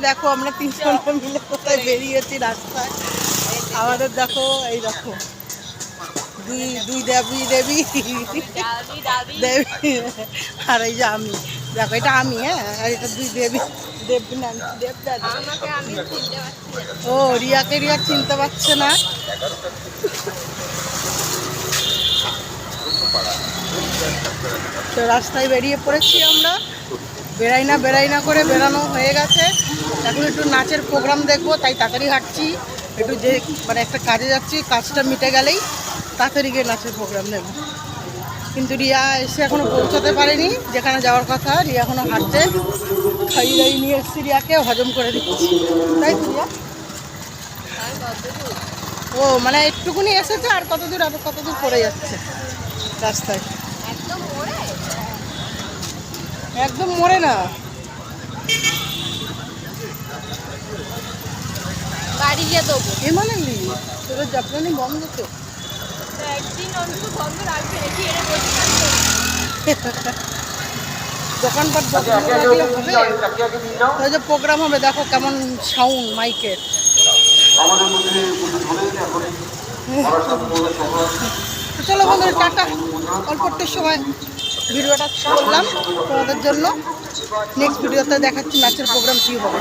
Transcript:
দেখো আমরা তিনজন মিলে কোথায় বেরিয়েছি রাস্তায়। আমাদের দেখো এই দেখো দুই দুই দেবী দেবী দেবী আর এই যে আমি দেখো এটা আমি, হ্যাঁ, আর এটা দুই দেবী দেবদাদা। ও রিয়াকে রিয়া চিনতে পারছে না। তো রাস্তায় বেরিয়ে পড়েছি আমরা, বেড়াই না করে বেরানো হয়ে গেছে। এখন একটু নাচের প্রোগ্রাম দেখবো, তাই তাড়াতাড়ি হাঁটছি। একটু যে মানে একটা কাজে যাচ্ছি, কাজটা মিটে গেলেই তাড়াতাড়ি গিয়ে নাচের প্রোগ্রাম নেব। কিন্তু রিয়া এসে এখনও পৌঁছাতে পারেনি যেখানে যাওয়ার কথা। রিয়া এখনও হাঁটছে, খাইয়ে দাইয়ে নিয়ে এসেছি রিয়াকে, হজম করে দিচ্ছি, তাই তো রিয়া? ও মানে একটুকুনি এসেছে, আর কতদূর পড়ে যাচ্ছে রাস্তায়। একদম মোড়ে না, বাড়ি গিয়ে দেবো। এ মানে তোর জাপানি বন্ধ তো, একদিন অন্তত বন্ধ রাখবে নাকি? দোকানপাট ওই যে প্রোগ্রাম হবে, দেখো কেমন সাউন্ড মাইকের। চলো বন্ধুরা টাটা। অল্প একটু সময় ভিডিওটা করলাম তোমাদের জন্য। নেক্সট ভিডিওতে দেখাচ্ছি নাচের প্রোগ্রাম কী হবে।